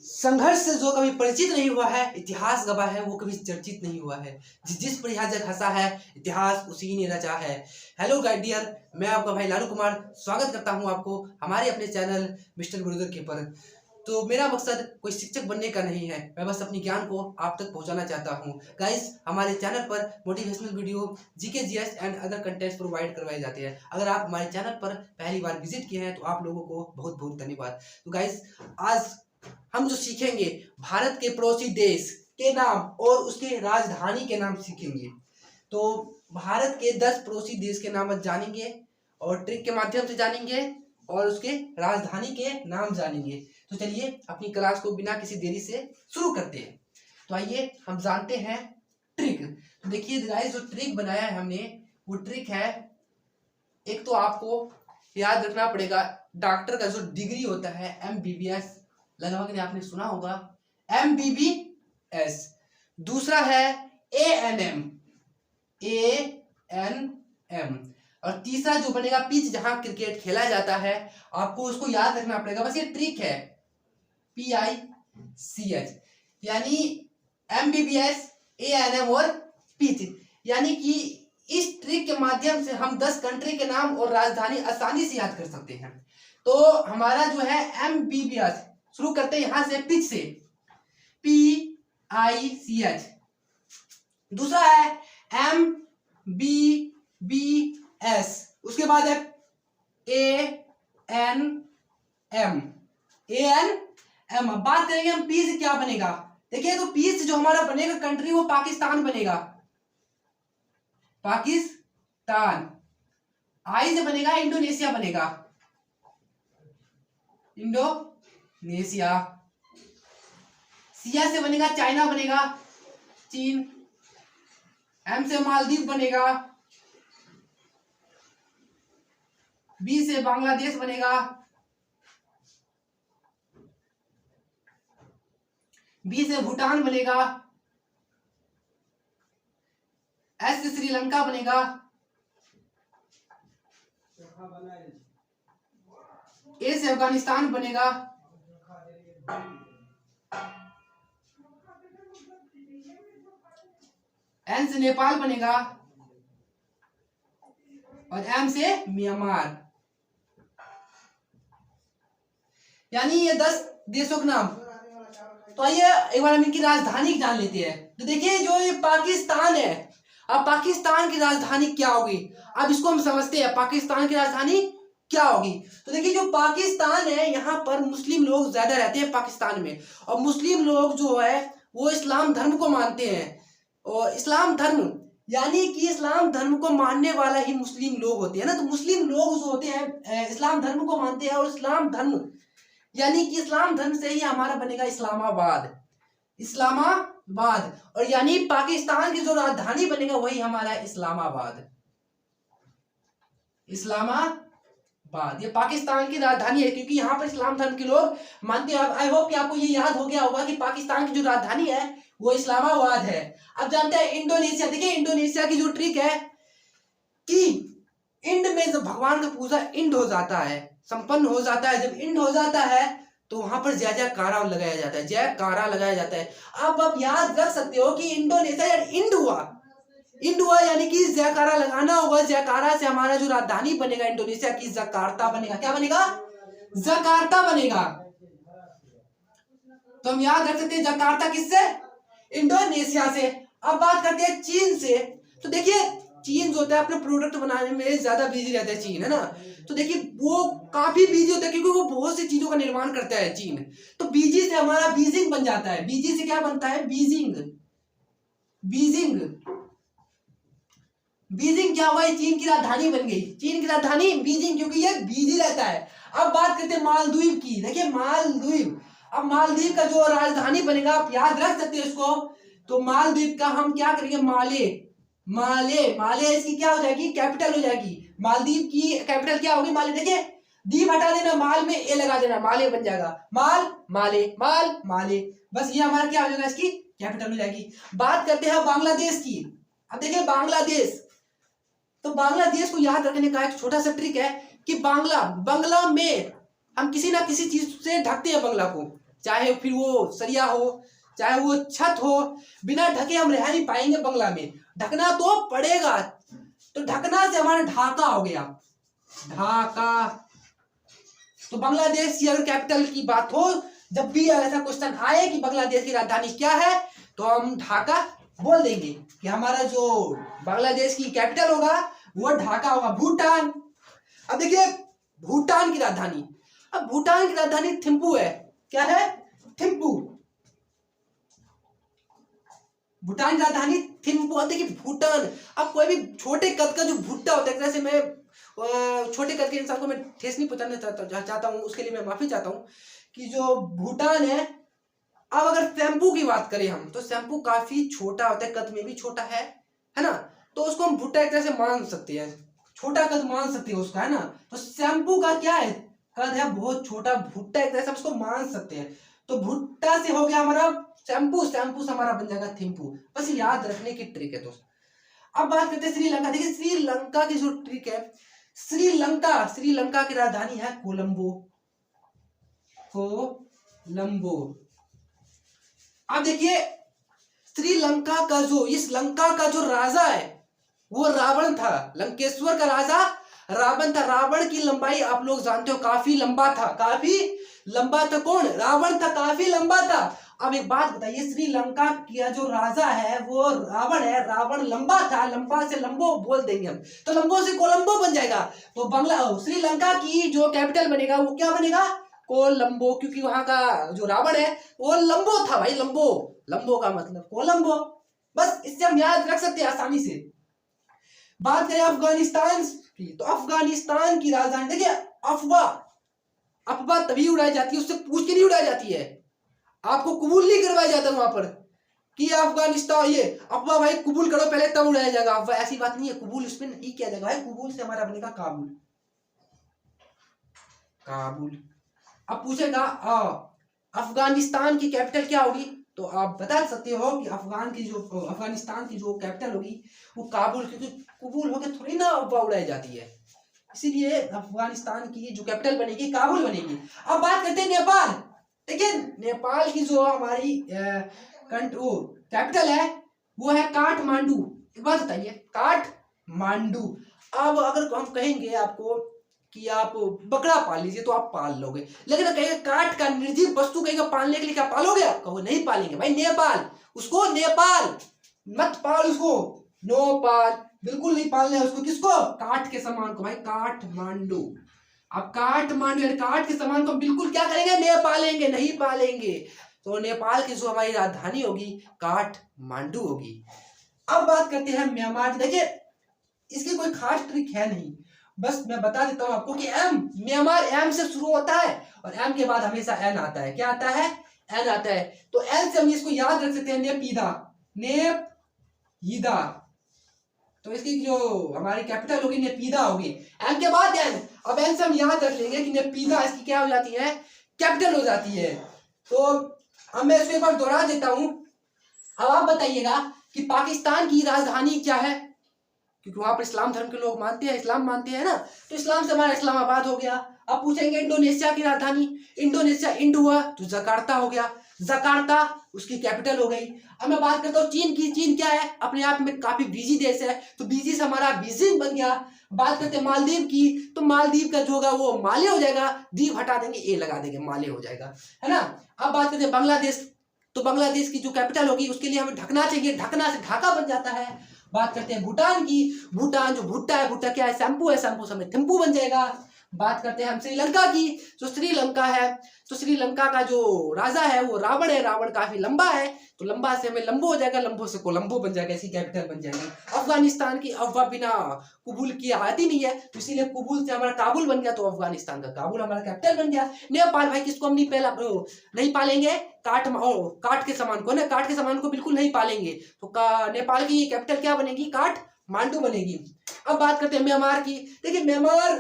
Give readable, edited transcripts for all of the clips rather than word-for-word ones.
संघर्ष से जो कभी परिचित नहीं हुआ है, इतिहास गवाह है, वो कभी चर्चित नहीं हुआ है। जिस पर यह जग हंसा है, इतिहास उसी ने रचा है। हेलो डियर, मैं आपका भाई लालू कुमार स्वागत करता हूं आपको हमारे अपने चैनल मिस्टर गुरुदर के पर। तो मेरा मकसद कोई शिक्षक बनने का नहीं है, मैं बस अपनी ज्ञान को आप तक पहुंचाना चाहता हूं। गाइस, हमारे चैनल पर motivational video, GK, GS and other contents provide करवाए जाते हैं। अगर आप हमारे चैनल पर पहली बार विजिट किए हैं तो आप लोगों को बहुत बहुत धन्यवाद। तो गाइस, आज हम जो सीखेंगे भारत के पड़ोसी देश के नाम और उसके राजधानी के नाम सीखेंगे। तो भारत के 10 पड़ोसी देश के नाम जानेंगे और ट्रिक के माध्यम से जानेंगे और उसके राजधानी के नाम जानेंगे। तो चलिए अपनी क्लास को बिना किसी देरी से शुरू करते हैं। तो आइए हम जानते हैं ट्रिक। तो देखिए गाइस, जो ट्रिक बनाया है हमने वो ट्रिक है, एक तो आपको याद रखना पड़ेगा डॉक्टर का जो डिग्री होता है MBBS, लगभग आपने सुना होगा MBBS। दूसरा है ANM, और तीसरा जो बनेगा पिच, जहां क्रिकेट खेला जाता है, आपको उसको याद रखना पड़ेगा। बस ये ट्रिक है, PICH, यानी MBBS, ANM और पिच। यानी कि इस ट्रिक के माध्यम से हम 10 कंट्री के नाम और राजधानी आसानी से याद कर सकते हैं। तो हमारा जो है MBBS, शुरू करते हैं यहां से, पिच से, PICH। दूसरा है MBBS, उसके बाद है ANM। बात करेंगे हम पी से क्या बनेगा। देखिए, तो पी से जो हमारा बनेगा कंट्री, वो पाकिस्तान बनेगा, पाकिस्तान। आई से बनेगा इंडोनेशिया बनेगा, इंडोनेशिया। सिया से बनेगा चाइना बनेगा, चीन। एम से मालदीव बनेगा, बी से बांग्लादेश बनेगा, बी से भूटान बनेगा, एस से श्रीलंका बनेगा, ए से अफगानिस्तान बनेगा, एन से नेपाल बनेगा और एम से म्यांमार। यानी ये 10 देशों के नाम। तो आइए एक बार हम इनकी राजधानी जान लेते हैं। तो देखिए, जो ये पाकिस्तान है, अब पाकिस्तान की राजधानी क्या होगी, अब इसको हम समझते हैं पाकिस्तान की राजधानी क्या होगी। तो देखिए, जो पाकिस्तान है, यहाँ पर मुस्लिम लोग ज्यादा रहते हैं पाकिस्तान में, और मुस्लिम लोग जो है वो इस्लाम धर्म को मानते हैं। और इस्लाम धर्म यानी कि इस्लाम धर्म को मानने वाला ही मुस्लिम लोग होते हैं ना। तो मुस्लिम लोग जो होते हैं इस्लाम धर्म को मानते हैं, और इस्लाम धर्म यानी कि इस्लाम धर्म से ही हमारा बनेगा इस्लामाबाद, इस्लामाबाद। और यानी पाकिस्तान की जो राजधानी बनेगा वही हमारा इस्लामाबाद, इस्लामाबाद। ये पाकिस्तान की राजधानी है, क्योंकि यहाँ पर इस्लाम धर्म के लोग मानते हैं। आई होप कि आपको ये याद हो गया होगा कि पाकिस्तान की जो राजधानी है वो इस्लामाबाद है। अब जानते हैं इंडोनेशिया। देखिए, इंडोनेशिया की जो ट्रिक है कि इंड में जब भगवान का पूजा इंड हो जाता है, संपन्न हो जाता है, जब इंड हो जाता है तो वहां पर जय जयकारा लगाया जाता है, जयकारा लगाया जाता है। अब आप याद रख सकते हो कि इंडोनेशिया यार इंड हुआ यानी कि जयकारा लगाना होगा। जयकारा से हमारा जो राजधानी बनेगा इंडोनेशिया की, जकार्ता बनेगा। क्या बनेगा? जकार्ता बनेगा। तो हम याद रख सकते हैं जकार्ता किससे? इंडोनेशिया से। अब बात करते हैं चीन से। तो देखिए, चीन जो होता है अपने प्रोडक्ट बनाने में ज्यादा बिजी रहता है, चीन, है ना। तो देखिए, वो काफी बिजी होता है क्योंकि वो बहुत सी चीजों का निर्माण करता है, चीन। तो बीजी से हमारा बीजिंग बन जाता है। बीजी से क्या बनता है? बीजिंग। बीजिंग क्या हुआ? चीन की राजधानी बन गई, चीन की राजधानी बीजिंग, क्योंकि ये बिजी रहता है। अब बात करते हैं मालदीव की। देखिए, मालदीव, अब मालदीव का जो राजधानी बनेगा, आप याद रख सकते हैं इसको। तो मालदीव का हम क्या करेंगे? माले इसकी क्या हो जाएगी? कैपिटल हो जाएगी। मालदीव की कैपिटल क्या होगी? माले। देखिए, दीप हटा देना, माल में ए लगा देना, माले बन जाएगा। माले। बस ये हमारा क्या हो जाएगा? इसकी कैपिटल हो जाएगी। बात करते हैं बांग्लादेश की। अब देखिए, बांग्लादेश, तो बांग्लादेश को याद रखने का एक छोटा सा ट्रिक है कि बंगला में हम किसी ना किसी चीज से ढकते हैं बंगला को। चाहे फिर वो सरिया हो, चाहे वो छत हो, बिना ढके हम रह नहीं पाएंगे बंगला में, ढकना तो पड़ेगा। तो ढकना से हमारा ढाका हो गया, ढाका। तो बांग्लादेश की अगर कैपिटल की बात हो, जब भी ऐसा क्वेश्चन आए कि बांग्लादेश की राजधानी क्या है, तो हम ढाका बोल देंगे कि हमारा जो बांग्लादेश की कैपिटल होगा वो ढाका होगा। भूटान, अब देखिए भूटान की राजधानी, अब भूटान की राजधानी थिम्पू है। क्या है? थिम्पू। भूटान की राजधानी थिम्पू। अब देखिए भूटान, अब कोई भी छोटे कद का जो भुट्टा होता है, जैसे मैं छोटे कद के इंसान को मैं ठेस नहीं पहुंचाना चाहता हूँ, उसके लिए मैं माफी चाहता हूँ कि जो भूटान है। अब अगर शैम्पू की बात करें हम, तो शैम्पू काफी छोटा होता है, कद में भी छोटा है ना, तो उसको हम भुट्टा एक तरह से मान सकते हैं, छोटा कद मान सकते हैं उसका, है ना। तो शैम्पू का क्या है? कद है बहुत छोटा, भुट्टा एक तरह से उसको मान सकते हैं। तो भुट्टा से हो गया हमारा शैम्पू, शैम्पू से हमारा बन जाएगा थिम्पू। बस याद रखने की ट्रिक है दोस्त। अब बात करते हैं श्रीलंका। देखिए श्रीलंका की जो ट्रिक है, श्रीलंका की राजधानी है कोलंबो, कोलंबो। अब देखिए श्रीलंका का जो, इस लंका का जो राजा है वो रावण था, लंकेश्वर का राजा रावण था। रावण की लंबाई आप लोग जानते हो, काफी लंबा था, काफी लंबा था। कौन? रावण था, काफी लंबा था। अब एक बात बताइए, श्रीलंका का जो राजा है वो रावण है, रावण लंबा था, लंबा से लंबो बोल देंगे हम, तो लंबो से कोलंबो बन जाएगा। तो श्रीलंका की जो कैपिटल बनेगा वो क्या बनेगा? कोलंबो, क्योंकि वहां का जो रावण है वो लंबो था भाई, लंबो, लंबो का मतलब कोलंबो। बस इससे हम याद रख सकते हैं आसानी से। बात करें अफगानिस्तान की, तो अफगानिस्तान की राजधानी देखिए अफवाह, अफवाह तभी उड़ाई जाती है, उससे पूछ के नहीं उड़ाई जाती है, आपको कबूल नहीं करवाया जाता वहां पर कि अफगानिस्तान, ये अफवाह भाई कबूल करो पहले तब उड़ाया जाएगा। अफवाह ऐसी बात नहीं है, कबूल इसमें नहीं किया जाएगा भाई, कबूल से हमारा बनेगा काबुल, काबुल। अब पूछेगा अफगानिस्तान की कैपिटल क्या होगी, तो आप बता सकते हो कि अफगानिस्तान की जो कैपिटल होगी वो काबुल, क्योंकि कबूल होकर थोड़ी ना अफवाह उड़ाई जाती है, इसीलिए अफगानिस्तान की जो कैपिटल बनेगी काबुल बनेगी। अब बात करते हैं नेपाल। देखिए नेपाल की जो हमारी कैपिटल है वो है काठमांडू। एक बात बताइए, काठमांडू। अब अगर हम कहेंगे आपको कि आप बकरा पाल लीजिए तो आप पाल लोगे, लेकिन कहेंगे काठ का निर्जीव वस्तु कहेंगे पालने के लिए, क्या पालोगे? कहो नहीं पालेंगे भाई, नेपाल, उसको नेपाल मत पाल, उसको नो पाल, बिल्कुल नहीं पालना है उसको। किसको? काठ के सामान को भाई, काठमांडू। अब काठमांडू काठ के सामान को बिल्कुल क्या करेंगे? नहीं पालेंगे, नहीं पालेंगे। तो नेपाल की जो हमारी राजधानी होगी काठमांडू होगी। अब बात करते हैं म्यांमार। देखिए इसकी कोई खास ट्रिक है नहीं, बस मैं बता देता हूं आपको कि एम, म्यांमार एम से शुरू होता है और एम के बाद हमेशा एन आता है। क्या आता है? एन आता है। तो एन से हम इसको याद रख सकते हैं, नेपीदा, नेपीदा। तो इसकी जो हमारी कैपिटल होगी नेपीदा होगी, एम के बाद एन। अब एन से हम याद रख लेंगे कि नेपीदा इसकी क्या हो जाती है? कैपिटल हो जाती है। तो अब मैं इसको एक बार दोहरा देता हूं। अब आप बताइएगा कि पाकिस्तान की राजधानी क्या है, क्योंकि वहां पर इस्लाम धर्म के लोग मानते हैं, इस्लाम मानते हैं ना, तो इस्लाम से हमारा इस्लामाबाद हो गया। अब पूछेंगे इंडोनेशिया की राजधानी, इंडोनेशिया इंड हुआ तो जकार्ता हो गया, जकार्ता उसकी कैपिटल हो गई। अब मैं बात करता हूँ चीन की। चीन क्या है? अपने आप में काफी बिजी देश है, तो बिजी से हमारा बीजिंग बन गया। बात करते हैं मालदीव की, तो मालदीव का जो होगा वो माले हो जाएगा, दीव हटा देंगे, ए लगा देंगे, माले हो जाएगा, है ना। अब बात करते हैं बांग्लादेश, तो बांग्लादेश की जो कैपिटल होगी उसके लिए हमें ढकना चाहिए, ढकना से ढाका बन जाता है। बात करते हैं भूटान की, भूटान जो भुट्टा है, भुट्टा क्या है? शैम्पू है, शैम्पू से हमें थिम्पू बन जाएगा। बात करते हैं हम श्रीलंका की, जो श्रीलंका है, तो श्रीलंका का जो राजा है वो रावण है, रावण काफी लंबा है, तो लंबा से हमें लंबो हो जाएगा, लंबो से कोलंबो बन जाएगा, इसकी कैपिटल बन जाएगी। अफगानिस्तान की, अफवाह बिना कबूल की आती नहीं है, तो इसीलिए कबूल से हमारा काबुल बन गया, तो अफगानिस्तान का काबुल हमारा कैपिटल बन गया। नेपाल भाई किसको हम नहीं पालेंगे? काठ के सामान को ना, काठ के सामान को बिल्कुल नहीं पालेंगे, तो नेपाल की कैपिटल क्या बनेगी? काठमांडू बनेगी। अब बात करते हैं म्यांमार की। देखिए म्यांमार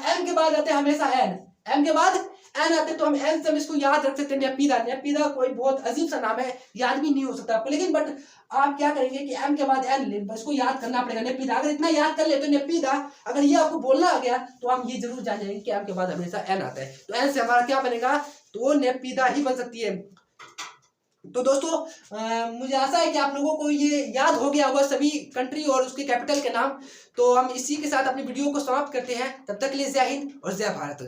एम के बाद आते हैं हमेशा एन, एम के बाद एन आते तो हम एन से हम इसको याद रख सकते हैं नेपीदा। नेपीदा कोई बहुत अजीब सा नाम है, याद भी नहीं हो सकता आपको, लेकिन बट आप क्या करेंगे कि एम के बाद एन इसको याद करना पड़ेगा नेपीदा। अगर इतना याद कर ले तो नेपीदा, अगर ये आपको बोलना आ गया तो हम ये जरूर जान जाएंगे कि एम के बाद हमेशा एन आता है। तो एन से हमारा क्या बनेगा, तो नेपीदा ही बन सकती है। तो दोस्तों मुझे आशा है कि आप लोगों को ये याद हो गया होगा सभी कंट्री और उसके कैपिटल के नाम। तो हम इसी के साथ अपनी वीडियो को समाप्त करते हैं। तब तक के लिए जय हिंद और जय भारत।